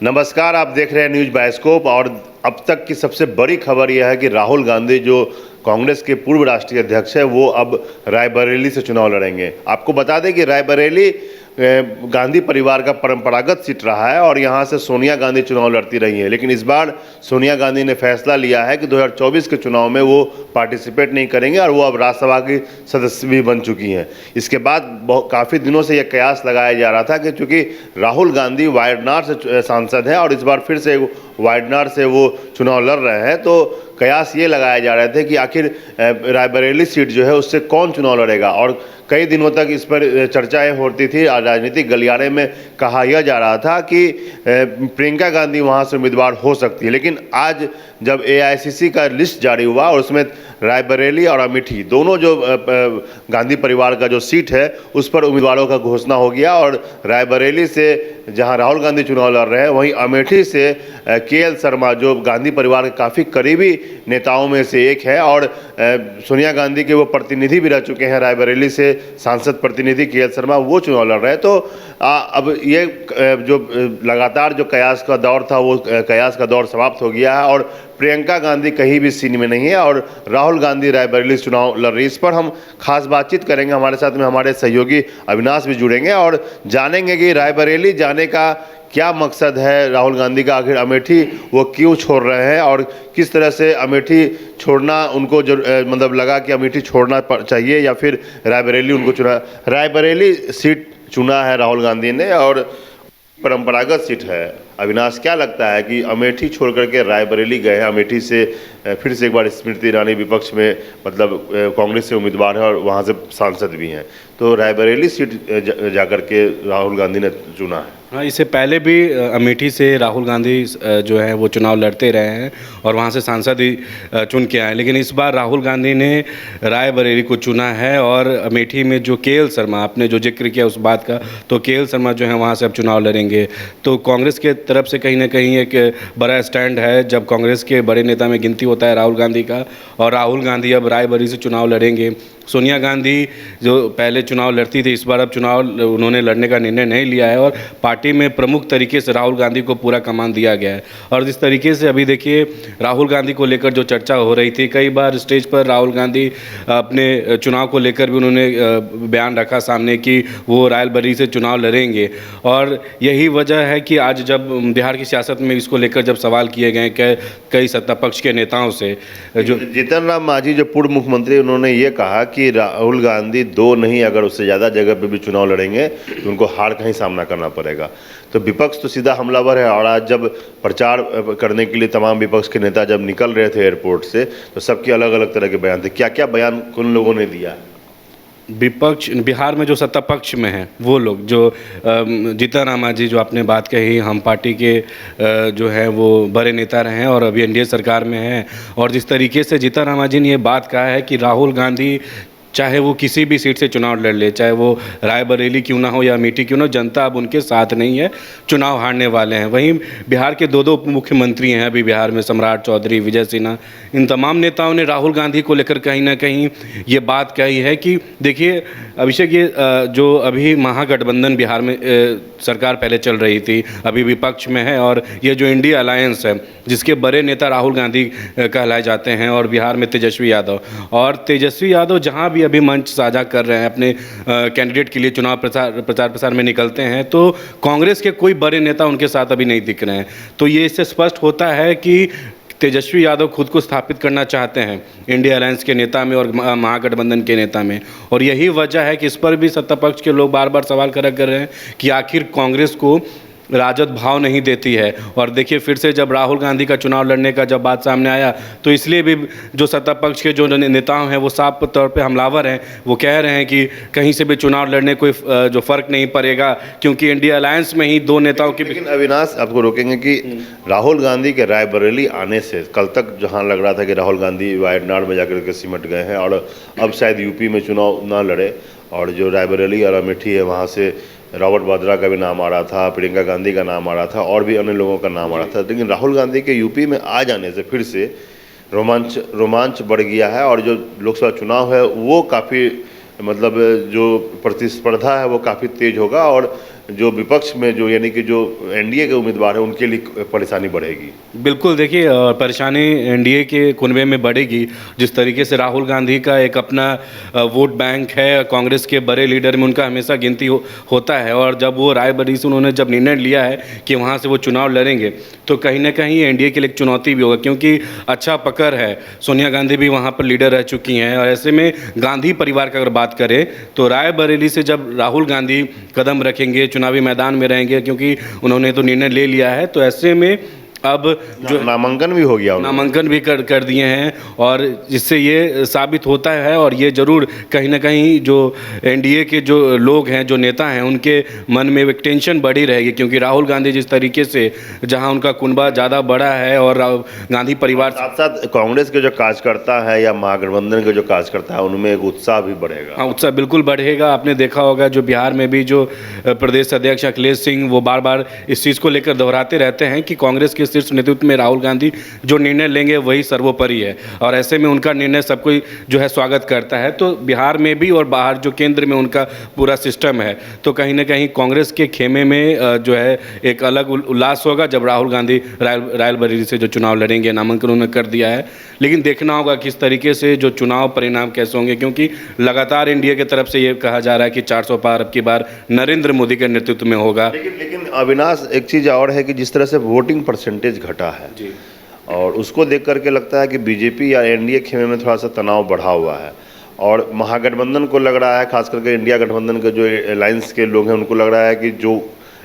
नमस्कार, आप देख रहे हैं न्यूज़ बायोस्कोप। और अब तक की सबसे बड़ी खबर यह है कि राहुल गांधी जो कांग्रेस के पूर्व राष्ट्रीय अध्यक्ष है वो अब रायबरेली से चुनाव लड़ेंगे। आपको बता दें कि रायबरेली गांधी परिवार का परंपरागत सीट रहा है और यहां से सोनिया गांधी चुनाव लड़ती रही हैं, लेकिन इस बार सोनिया गांधी ने फैसला लिया है कि 2024 के चुनाव में वो पार्टिसिपेट नहीं करेंगे और वो अब राज्यसभा की सदस्य भी बन चुकी हैं। इसके बाद काफ़ी दिनों से यह कयास लगाया जा रहा था कि चूंकि राहुल गांधी वायनाड से सांसद हैं और इस बार फिर से वायनाड से वो चुनाव लड़ रहे हैं, तो कयास ये लगाए जा रहे थे कि आखिर रायबरेली सीट जो है उससे कौन चुनाव लड़ेगा। और कई दिनों तक इस पर चर्चाएं होती थी। राजनीतिक गलियारे में कहा यह जा रहा था कि प्रियंका गांधी वहां से उम्मीदवार हो सकती है, लेकिन आज जब एआईसीसी का लिस्ट जारी हुआ और उसमें रायबरेली और अमेठी दोनों जो गांधी परिवार का जो सीट है उस पर उम्मीदवारों का घोषणा हो गया। और रायबरेली से जहां राहुल गांधी चुनाव लड़ रहे हैं, वहीं अमेठी से केएल शर्मा जो गांधी परिवार के काफ़ी करीबी नेताओं में से एक है और सोनिया गांधी के वो प्रतिनिधि भी रह चुके हैं, रायबरेली से सांसद प्रतिनिधि केएल शर्मा वो चुनाव लड़ रहे हैं। तो अब ये जो लगातार जो कयास का दौर था वो कयास का दौर समाप्त हो गया है और प्रियंका गांधी कहीं भी सीन में नहीं है और राहुल गांधी रायबरेली चुनाव लड़ रही है। इस पर हम खास बातचीत करेंगे। हमारे साथ में हमारे सहयोगी अविनाश भी जुड़ेंगे और जानेंगे कि रायबरेली जाने का क्या मकसद है राहुल गांधी का, आखिर अमेठी वो क्यों छोड़ रहे हैं और किस तरह से अमेठी छोड़ना उनको जो मतलब लगा कि अमेठी छोड़ना चाहिए या फिर रायबरेली उनको चुना। रायबरेली सीट चुना है राहुल गांधी ने और परंपरागत सीट है। अविनाश, क्या लगता है कि अमेठी छोड़ करके रायबरेली गए हैं? अमेठी से फिर से एक बार स्मृति ईरानी विपक्ष में मतलब कांग्रेस से उम्मीदवार है और वहाँ से सांसद भी हैं, तो रायबरेली सीट जाकर के राहुल गांधी ने चुना है। हाँ, इससे पहले भी अमेठी से राहुल गांधी जो है वो चुनाव लड़ते रहे हैं और वहाँ से सांसद ही चुन के आए, लेकिन इस बार राहुल गांधी ने रायबरेली को चुना है। और अमेठी में जो केएल शर्मा, आपने जो जिक्र किया उस बात का, तो केएल शर्मा जो है वहाँ से अब चुनाव लड़ेंगे। तो कांग्रेस के तरफ से कहीं ना कहीं एक बड़ा स्टैंड है जब कांग्रेस के बड़े नेता में गिनती होता है राहुल गांधी का, और राहुल गांधी अब रायबरेली से चुनाव लड़ेंगे। सोनिया गांधी जो पहले चुनाव लड़ती थी, इस बार अब चुनाव उन्होंने लड़ने का निर्णय नहीं लिया है और पार्टी में प्रमुख तरीके से राहुल गांधी को पूरा कमान दिया गया है। और जिस तरीके से अभी देखिए राहुल गांधी को लेकर जो चर्चा हो रही थी, कई बार स्टेज पर राहुल गांधी अपने चुनाव को लेकर भी उन्होंने बयान रखा सामने कि वो रायबरेली से चुनाव लड़ेंगे। और यही वजह है कि आज जब बिहार की सियासत में इसको लेकर जब सवाल किए गए कई सत्ता पक्ष के नेताओं से, जो जीतन राम मांझी जो पूर्व मुख्यमंत्री, उन्होंने ये कहा कि राहुल गांधी 2 नहीं अगर उससे ज़्यादा जगह पे भी चुनाव लड़ेंगे तो उनको हार का ही सामना करना पड़ेगा। तो विपक्ष तो सीधा हमलावर है और आज जब प्रचार करने के लिए तमाम विपक्ष के नेता जब निकल रहे थे एयरपोर्ट से, तो सबके अलग अलग तरह के बयान थे। क्या क्या बयान उन लोगों ने दिया? विपक्ष बिहार में जो सत्ता पक्ष में है वो लोग, जो जीतन राम मांझी जो आपने बात कही, हम पार्टी के जो है वो बड़े नेता रहे हैं और अभी एनडीए सरकार में हैं, और जिस तरीके से जीतन राम मांझी ने ये बात कहा है कि राहुल गांधी चाहे वो किसी भी सीट से चुनाव लड़ ले, चाहे वो रायबरेली क्यों ना हो या अमेठी क्यों ना, जनता अब उनके साथ नहीं है, चुनाव हारने वाले हैं। वहीं बिहार के 2 उप मुख्यमंत्री हैं अभी बिहार में, सम्राट चौधरी, विजय सिन्हा, इन तमाम नेताओं ने राहुल गांधी को लेकर कहीं ना कहीं ये बात कही है कि देखिए अभिषेक, ये जो अभी महागठबंधन बिहार में सरकार पहले चल रही थी, अभी विपक्ष में है, और ये जो इंडिया अलायंस है जिसके बड़े नेता राहुल गांधी कहलाए जाते हैं, और बिहार में तेजस्वी यादव जहाँ भी अभी मंच साझा कर रहे हैं अपने कैंडिडेट के लिए, चुनाव प्रचार में निकलते हैं, तो कांग्रेस के कोई बड़े नेता उनके साथ अभी नहीं दिख रहे हैं। तो ये इससे स्पष्ट होता है कि तेजस्वी यादव खुद को स्थापित करना चाहते हैं इंडिया अलायंस के नेता में और महागठबंधन के नेता में, और यही वजह है कि इस पर भी सत्ता पक्ष के लोग बार बार सवाल कर रहे हैं कि आखिर कांग्रेस को राजद भाव नहीं देती है। और देखिए फिर से जब राहुल गांधी का चुनाव लड़ने का जब बात सामने आया, तो इसलिए भी जो सत्ता पक्ष के जो नेता हैं वो साफ तौर पे हमलावर हैं। वो कह रहे हैं कि कहीं से भी चुनाव लड़ने कोई जो फ़र्क नहीं पड़ेगा, क्योंकि इंडिया अलायंस में ही 2 नेताओं की। लेकिन अविनाश, आपको रोकेंगे कि राहुल गांधी के रायबरेली आने से कल तक जहां लग रहा था कि राहुल गांधी वायनाड में जाकर के सिमट गए हैं और अब शायद यूपी में चुनाव ना लड़े, और जो रायबरेली और अमेठी है वहाँ से रॉबर्ट वाड्रा का भी नाम आ रहा था, प्रियंका गांधी का नाम आ रहा था और भी अन्य लोगों का नाम आ रहा था, लेकिन राहुल गांधी के यूपी में आ जाने से फिर से रोमांच बढ़ गया है और जो लोकसभा चुनाव है वो काफ़ी मतलब जो प्रतिस्पर्धा है वो काफ़ी तेज होगा। और जो विपक्ष में जो यानी कि जो एनडीए के उम्मीदवार हैं उनके लिए परेशानी बढ़ेगी? बिल्कुल देखिए, परेशानी एनडीए के कुनबे में बढ़ेगी। जिस तरीके से राहुल गांधी का एक अपना वोट बैंक है, कांग्रेस के बड़े लीडर में उनका हमेशा गिनती होता है, और जब वो रायबरेली से उन्होंने जब निर्णय लिया है कि वहाँ से वो चुनाव लड़ेंगे, तो कहीं ना कहीं एनडीए के लिए एक चुनौती भी होगा, क्योंकि अच्छा पकड़ है। सोनिया गांधी भी वहाँ पर लीडर रह चुकी हैं, और ऐसे में गांधी परिवार का अगर बात करें तो रायबरेली से जब राहुल गांधी कदम रखेंगे, चुनावी मैदान में रहेंगे, क्योंकि उन्होंने तो निर्णय ले लिया है, तो ऐसे में अब जो नामांकन भी हो गया, नामांकन भी कर दिए हैं, और जिससे ये साबित होता है, और ये ज़रूर कहीं ना कहीं जो एनडीए के जो लोग हैं, जो नेता हैं, उनके मन में एक टेंशन बढ़ी रहेगी, क्योंकि राहुल गांधी जिस तरीके से जहां उनका कुनबा ज़्यादा बड़ा है, और गांधी परिवार साथ साथ कांग्रेस के जो कार्यकर्ता है या महागठबंधन के जो कार्यकर्ता है उनमें एक उत्साह भी बढ़ेगा। हाँ, उत्साह बिल्कुल बढ़ेगा। आपने देखा होगा जो बिहार में भी जो प्रदेश अध्यक्ष अखिलेश सिंह, वो बार बार इस चीज़ को लेकर दोहराते रहते हैं कि कांग्रेस के शीर्ष नेतृत्व में राहुल गांधी जो निर्णय लेंगे वही सर्वोपरि है, और ऐसे में उनका निर्णय सब कोई जो है स्वागत करता है। तो बिहार में भी और बाहर जो केंद्र में उनका पूरा सिस्टम है, तो कहीं ना कहीं कांग्रेस के खेमे में जो है एक अलग उल्लास होगा जब राहुल गांधी रायबरेली से जो चुनाव लड़ेंगे। नामांकन उन्होंने कर दिया है, लेकिन देखना होगा किस तरीके से जो चुनाव परिणाम कैसे होंगे, क्योंकि लगातार इंडिया की तरफ से ये कहा जा रहा है कि 400 पार अब की बार नरेंद्र मोदी के नेतृत्व में होगा। लेकिन अविनाश, एक चीज़ और है कि जिस तरह से वोटिंग परसेंटेज घटा है जी, और उसको देख करके लगता है कि बीजेपी या एनडीए खेमे में थोड़ा सा तनाव बढ़ा हुआ है, और महागठबंधन को लग रहा है, खास करके इंडिया गठबंधन के जो अलायंस के लोग हैं उनको लग रहा है कि जो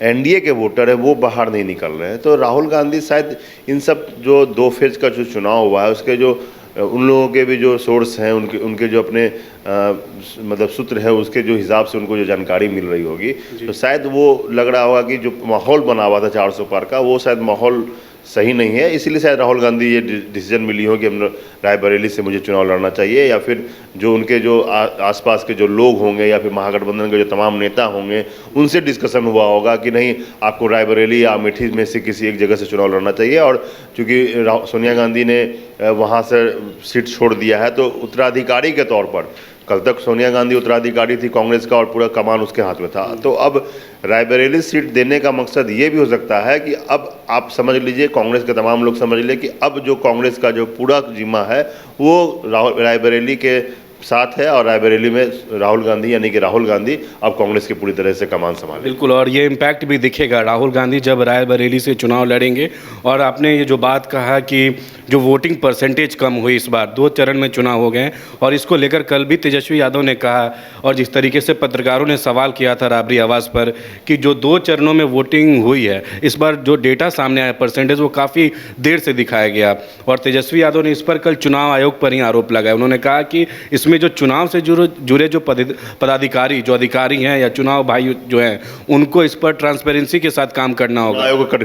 एनडीए के वोटर है वो बाहर नहीं निकल रहे हैं। तो राहुल गांधी शायद इन सब जो 2 फेज का जो चुनाव हुआ है उसके जो उन लोगों के भी जो सोर्स हैं, उनके जो अपने मतलब सूत्र है, उसके जो हिसाब से उनको जो जानकारी मिल रही होगी, तो शायद वो लग रहा होगा कि जो माहौल बना हुआ था 400 पार का, वो शायद माहौल सही नहीं है, इसीलिए शायद राहुल गांधी ये डिसीजन मिली हो कि हम रायबरेली से मुझे चुनाव लड़ना चाहिए, या फिर जो उनके जो आसपास के जो लोग होंगे या फिर महागठबंधन के जो तमाम नेता होंगे उनसे डिस्कशन हुआ होगा कि नहीं, आपको रायबरेली या अमेठी में से किसी एक जगह से चुनाव लड़ना चाहिए। और चूँकि सोनिया गांधी ने वहाँ से सीट छोड़ दिया है, तो उत्तराधिकारी के तौर पर, कल तक सोनिया गांधी उत्तराधिकारी थी कांग्रेस का और पूरा कमान उसके हाथ में था, तो अब रायबरेली सीट देने का मकसद ये भी हो सकता है कि अब आप समझ लीजिए, कांग्रेस के तमाम लोग समझ लीजिए कि अब जो कांग्रेस का जो पूरा जिम्मा है वो रायबरेली के साथ है, और रायबरेली में राहुल गांधी यानी कि राहुल गांधी अब कांग्रेस की पूरी तरह से कमान संभाले। बिल्कुल, और ये इम्पैक्ट भी दिखेगा राहुल गांधी जब रायबरेली से चुनाव लड़ेंगे। और आपने ये जो बात कहा कि जो वोटिंग परसेंटेज कम हुई, इस बार 2 चरण में चुनाव हो गए, और इसको लेकर कल भी तेजस्वी यादव ने कहा, और जिस तरीके से पत्रकारों ने सवाल किया था राबरी आवाज़ पर कि जो 2 चरणों में वोटिंग हुई है, इस बार जो डेटा सामने आया परसेंटेज, वो काफ़ी देर से दिखाया गया, और तेजस्वी यादव ने इस पर कल चुनाव आयोग पर ही आरोप लगाया। उन्होंने कहा कि इसमें जो चुनाव से जुड़े जो पदाधिकारी, जो अधिकारी हैं या चुनाव भाई जो हैं, उनको इस पर ट्रांसपेरेंसी के साथ काम करना होगा। आयोग को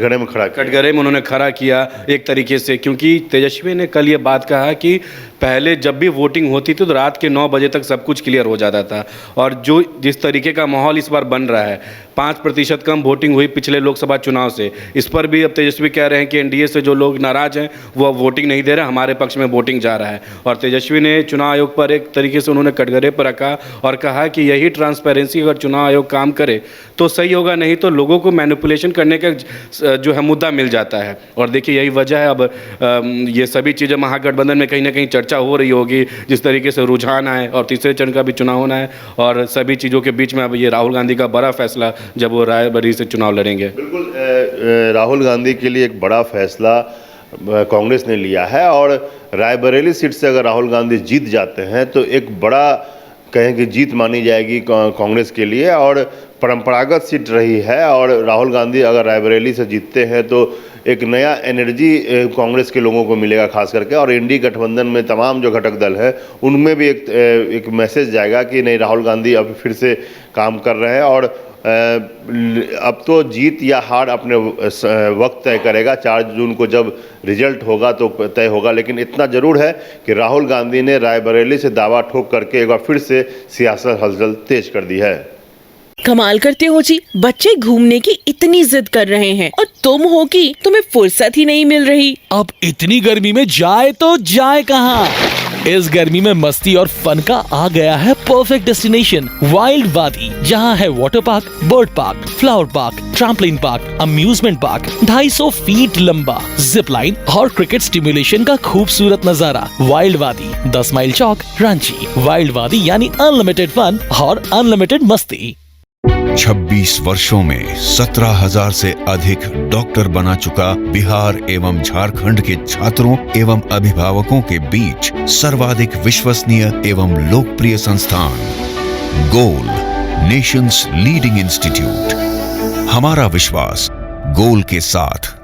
कटघरे में उन्होंने खड़ा किया एक तरीके से, क्योंकि तेजस्वी ने कल ये बात कहा कि पहले जब भी वोटिंग होती थी तो रात के 9 बजे तक सब कुछ क्लियर हो जाता था, और जो जिस तरीके का माहौल इस बार बन रहा है, 5% कम वोटिंग हुई पिछले लोकसभा चुनाव से, इस पर भी अब तेजस्वी कह रहे हैं कि एनडीए से जो लोग नाराज हैं वो अब वोटिंग नहीं दे रहे, हमारे पक्ष में वोटिंग जा रहा है। और तेजस्वी ने चुनाव आयोग पर एक तरीके से उन्होंने कटघरे पर रखा और कहा कि यही ट्रांसपेरेंसी अगर चुनाव आयोग काम करे तो सही होगा, नहीं तो लोगों को मैनिपुलेशन करने का जो है मुद्दा मिल जाता है। और देखिए यही वजह है, अब ये सभी चीज़ें महागठबंधन में कहीं ना कहीं चर्चा हो रही होगी, जिस तरीके से रुझान आए, और तीसरे चरण का भी चुनाव होना है, और सभी चीज़ों के बीच में अब ये राहुल गांधी का बड़ा फैसला जब वो रायबरेली से चुनाव लड़ेंगे। बिल्कुल, राहुल गांधी के लिए एक बड़ा फैसला कांग्रेस ने लिया है, और रायबरेली सीट से अगर राहुल गांधी जीत जाते हैं तो एक बड़ा कहें कि जीत मानी जाएगी कांग्रेस के लिए, और परंपरागत सीट रही है, और राहुल गांधी अगर रायबरेली से जीतते हैं तो एक नया एनर्जी कांग्रेस के लोगों को मिलेगा खास करके, और इंडी गठबंधन में तमाम जो घटक दल है उनमें भी एक मैसेज जाएगा कि नहीं, राहुल गांधी अब फिर से काम कर रहे हैं, और अब तो जीत या हार अपने वक्त तय करेगा। 4 जून को जब रिजल्ट होगा तो तय होगा, लेकिन इतना ज़रूर है कि राहुल गांधी ने रायबरेली से दावा ठोक करके एक बार फिर से सियासत हलचल तेज कर दी है। कमाल करते हो जी, बच्चे घूमने की इतनी जिद कर रहे हैं और तुम हो कि तुम्हें फुर्सत ही नहीं मिल रही। अब इतनी गर्मी में जाए तो जाए कहाँ? इस गर्मी में मस्ती और फन का आ गया है परफेक्ट डेस्टिनेशन वाइल्ड वादी, जहां है water park, bird park, flower park, trampoline park, amusement park, 250 feet लंबा जिप लाइन और क्रिकेट स्टिमुलेशन का खूबसूरत नजारा। वाइल्ड वादी, 10 माइल चौक, रांची। वाइल्ड वादी यानी अनलिमिटेड फन और अनलिमिटेड मस्ती। 26 वर्षों में 17,000 से अधिक डॉक्टर बना चुका बिहार एवं झारखंड के छात्रों एवं अभिभावकों के बीच सर्वाधिक विश्वसनीय एवं लोकप्रिय संस्थान गोल, नेशंस लीडिंग इंस्टीट्यूट। हमारा विश्वास गोल के साथ।